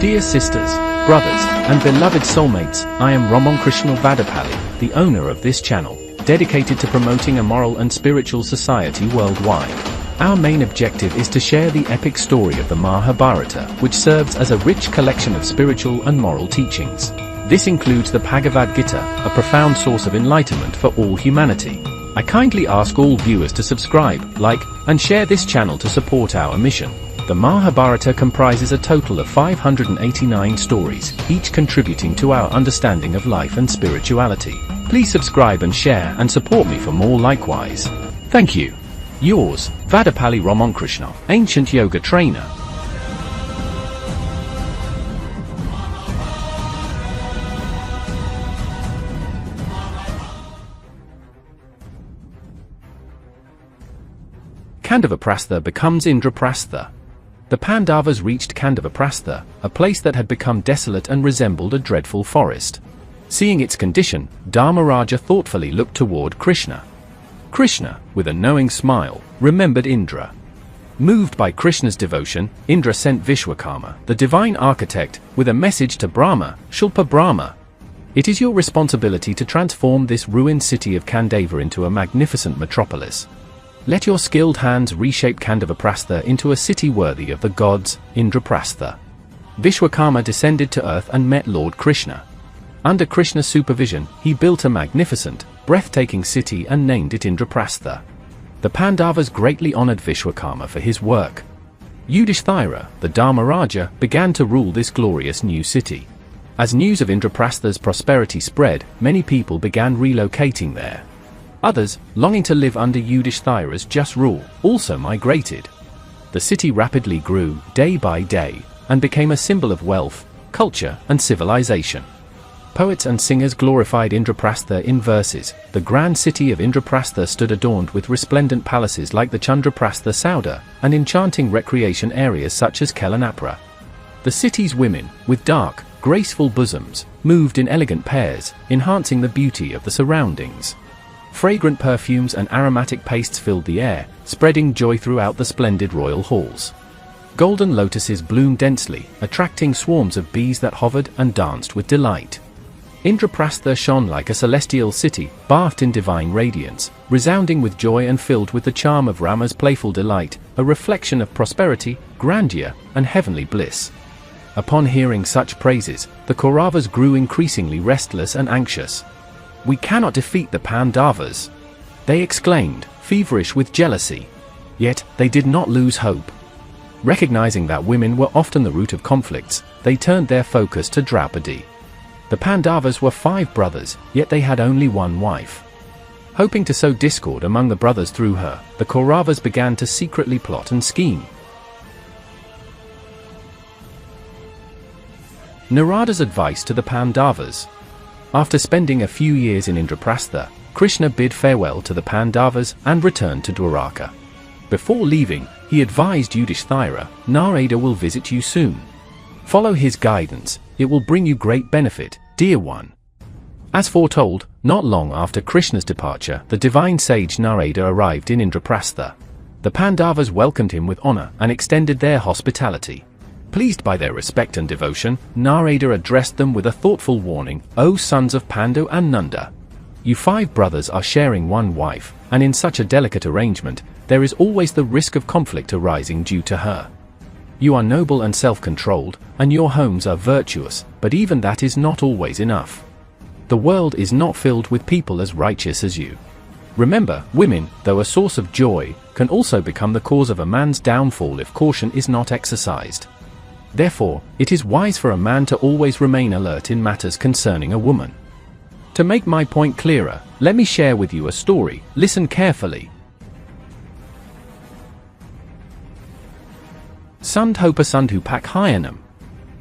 Dear sisters, brothers, and beloved soulmates, I am Ramon Krishna Vadapalli, the owner of this channel, dedicated to promoting a moral and spiritual society worldwide. Our main objective is to share the epic story of the Mahabharata, which serves as a rich collection of spiritual and moral teachings. This includes the Bhagavad Gita, a profound source of enlightenment for all humanity. I kindly ask all viewers to subscribe, like, and share this channel to support our mission. The Mahabharata comprises a total of 589 stories, each contributing to our understanding of life and spirituality. Please subscribe and share and support me for more likewise. Thank you. Yours, Vadapalli Ramon Krishna, ancient yoga trainer. Indraprastha becomes Indraprastha. The Pandavas reached Indraprastha, a place that had become desolate and resembled a dreadful forest. Seeing its condition, Dharmaraja thoughtfully looked toward Krishna. Krishna, with a knowing smile, remembered Indra. Moved by Krishna's devotion, Indra sent Vishwakarma, the divine architect, with a message to Brahma, Shilpa Brahma. It is your responsibility to transform this ruined city of Pandava into a magnificent metropolis. Let your skilled hands reshape Indraprastha into a city worthy of the gods, Indraprastha. Vishwakarma descended to earth and met Lord Krishna. Under Krishna's supervision, he built a magnificent, breathtaking city and named it Indraprastha. The Pandavas greatly honored Vishwakarma for his work. Yudhishthira, the Dharmaraja, began to rule this glorious new city. As news of Indraprastha's prosperity spread, many people began relocating there. Others, longing to live under Yudhishthira's just rule, also migrated. The city rapidly grew, day by day, and became a symbol of wealth, culture, and civilization. Poets and singers glorified Indraprastha in verses. The grand city of Indraprastha stood adorned with resplendent palaces like the Chandraprastha Sauda, and enchanting recreation areas such as Kelanapura. The city's women, with dark, graceful bosoms, moved in elegant pairs, enhancing the beauty of the surroundings. Fragrant perfumes and aromatic pastes filled the air, spreading joy throughout the splendid royal halls. Golden lotuses bloomed densely, attracting swarms of bees that hovered and danced with delight. Indraprastha shone like a celestial city, bathed in divine radiance, resounding with joy and filled with the charm of Rama's playful delight, a reflection of prosperity, grandeur, and heavenly bliss. Upon hearing such praises, the Kauravas grew increasingly restless and anxious. "We cannot defeat the Pandavas," they exclaimed, feverish with jealousy. Yet, they did not lose hope. Recognizing that women were often the root of conflicts, they turned their focus to Draupadi. The Pandavas were 5 brothers, yet they had only one wife. Hoping to sow discord among the brothers through her, the Kauravas began to secretly plot and scheme. Narada's advice to the Pandavas. After spending a few years in Indraprastha, Krishna bid farewell to the Pandavas and returned to Dwaraka. Before leaving, he advised Yudhishthira, "Narada will visit you soon. Follow his guidance, it will bring you great benefit, dear one." As foretold, not long after Krishna's departure, the divine sage Narada arrived in Indraprastha. The Pandavas welcomed him with honor and extended their hospitality. Pleased by their respect and devotion, Narada addressed them with a thoughtful warning, "O sons of Pandu and Nanda! You 5 brothers are sharing one wife, and in such a delicate arrangement, there is always the risk of conflict arising due to her. You are noble and self-controlled, and your homes are virtuous, but even that is not always enough. The world is not filled with people as righteous as you. Remember, women, though a source of joy, can also become the cause of a man's downfall if caution is not exercised. Therefore, it is wise for a man to always remain alert in matters concerning a woman." To make my point clearer, let me share with you a story. Listen carefully. Sundhopasundhu Pakhayanam.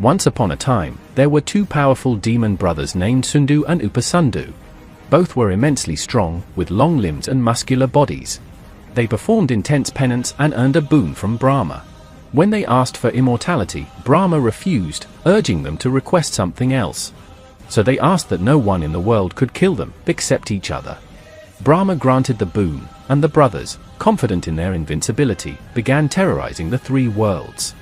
Once upon a time, there were 2 powerful demon brothers named Sundu and Upasundhu. Both were immensely strong, with long limbs and muscular bodies. They performed intense penance and earned a boon from Brahma. When they asked for immortality, Brahma refused, urging them to request something else. So they asked that no one in the world could kill them, except each other. Brahma granted the boon, and the brothers, confident in their invincibility, began terrorizing the 3 worlds.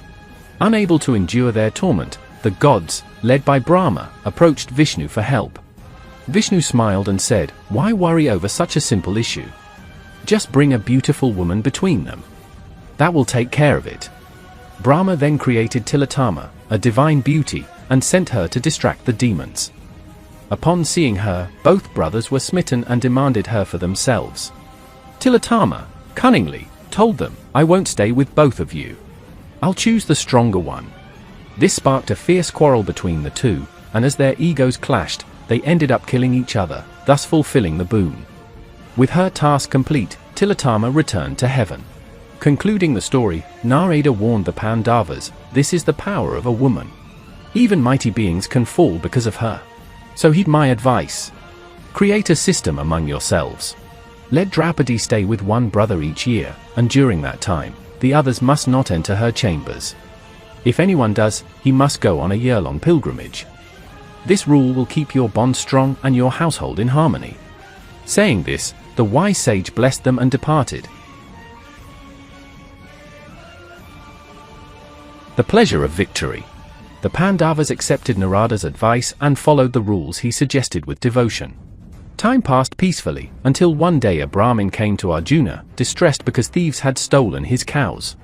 Unable to endure their torment, the gods, led by Brahma, approached Vishnu for help. Vishnu smiled and said, "Why worry over such a simple issue? Just bring a beautiful woman between them. That will take care of it." Brahma then created Tilottama, a divine beauty, and sent her to distract the demons. Upon seeing her, both brothers were smitten and demanded her for themselves. Tilottama, cunningly, told them, "I won't stay with both of you. I'll choose the stronger one." This sparked a fierce quarrel between the two, and as their egos clashed, they ended up killing each other, thus fulfilling the boon. With her task complete, Tilottama returned to heaven. Concluding the story, Narada warned the Pandavas, "This is the power of a woman. Even mighty beings can fall because of her. So heed my advice. Create a system among yourselves. Let Draupadi stay with one brother each year, and during that time, the others must not enter her chambers. If anyone does, he must go on a year-long pilgrimage. This rule will keep your bond strong and your household in harmony." Saying this, the wise sage blessed them and departed. The pleasure of victory. The Pandavas accepted Narada's advice and followed the rules he suggested with devotion. Time passed peacefully, until one day a Brahmin came to Arjuna, distressed because thieves had stolen his cows.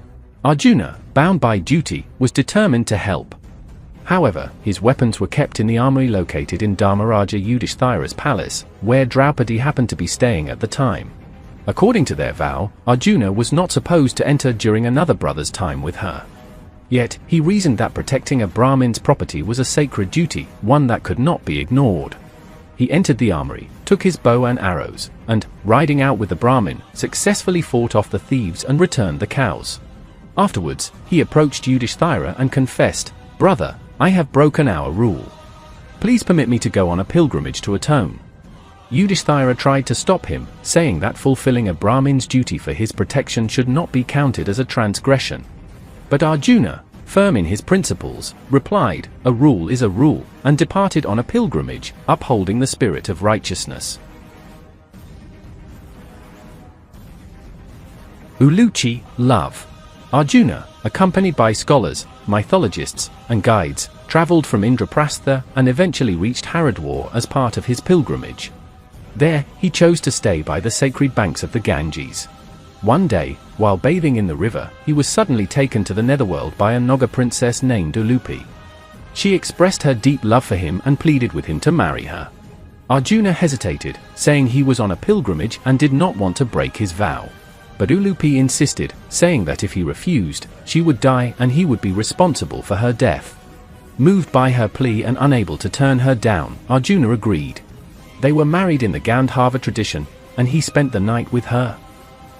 Arjuna, bound by duty, was determined to help. However, his weapons were kept in the armory located in Dharmaraja Yudhishthira's palace, where Draupadi happened to be staying at the time. According to their vow, Arjuna was not supposed to enter during another brother's time with her. Yet, he reasoned that protecting a Brahmin's property was a sacred duty, one that could not be ignored. He entered the armory, took his bow and arrows, and, riding out with the Brahmin, successfully fought off the thieves and returned the cows. Afterwards, he approached Yudhishthira and confessed, "Brother, I have broken our rule. Please permit me to go on a pilgrimage to atone." Yudhishthira tried to stop him, saying that fulfilling a Brahmin's duty for his protection should not be counted as a transgression. But Arjuna, firm in his principles, replied, "A rule is a rule," and departed on a pilgrimage, upholding the spirit of righteousness. Uluchi, love. Arjuna, accompanied by scholars, mythologists, and guides, traveled from Indraprastha and eventually reached Haridwar as part of his pilgrimage. There, he chose to stay by the sacred banks of the Ganges. One day, while bathing in the river, he was suddenly taken to the netherworld by a Naga princess named Ulupi. She expressed her deep love for him and pleaded with him to marry her. Arjuna hesitated, saying he was on a pilgrimage and did not want to break his vow. But Ulupi insisted, saying that if he refused, she would die and he would be responsible for her death. Moved by her plea and unable to turn her down, Arjuna agreed. They were married in the Gandharva tradition, and he spent the night with her.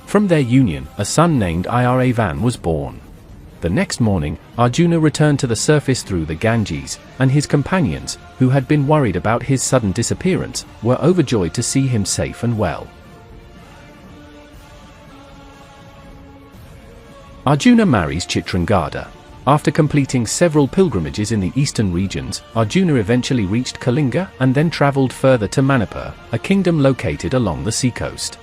From their union, a son named Iravan was born. The next morning, Arjuna returned to the surface through the Ganges, and his companions, who had been worried about his sudden disappearance, were overjoyed to see him safe and well. Arjuna marries Chitrangada. After completing several pilgrimages in the eastern regions, Arjuna eventually reached Kalinga and then travelled further to Manipur, a kingdom located along the seacoast.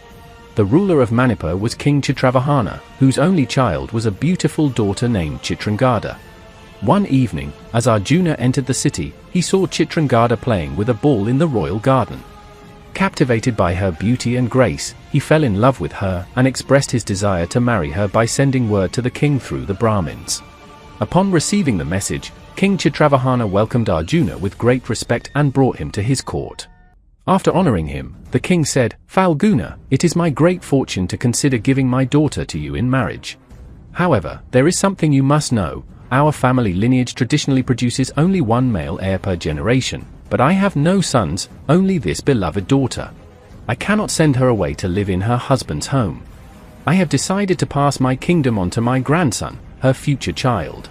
The ruler of Manipur was King Chitravarmana, whose only child was a beautiful daughter named Chitrangada. One evening, as Arjuna entered the city, he saw Chitrangada playing with a ball in the royal garden. Captivated by her beauty and grace, he fell in love with her and expressed his desire to marry her by sending word to the king through the Brahmins. Upon receiving the message, King Chitravarmana welcomed Arjuna with great respect and brought him to his court. After honoring him, the king said, "Falguna, it is my great fortune to consider giving my daughter to you in marriage. However, there is something you must know. Our family lineage traditionally produces only one male heir per generation, but I have no sons, only this beloved daughter. I cannot send her away to live in her husband's home. I have decided to pass my kingdom on to my grandson, her future child.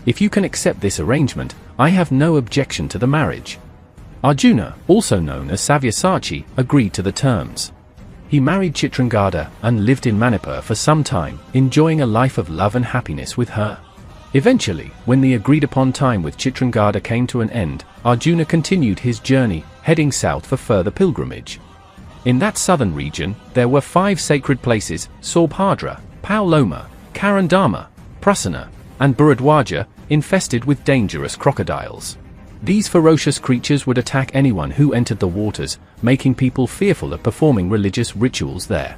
If you can accept this arrangement, I have no objection to the marriage." Arjuna, also known as Savyasachi, agreed to the terms. He married Chitrangada and lived in Manipur for some time, enjoying a life of love and happiness with her. Eventually, when the agreed-upon time with Chitrangada came to an end, Arjuna continued his journey, heading south for further pilgrimage. In that southern region, there were 5 sacred places: Saubhadra, Pauloma, Karandama, Prasanna, and Bharadwaja, infested with dangerous crocodiles. These ferocious creatures would attack anyone who entered the waters, making people fearful of performing religious rituals there.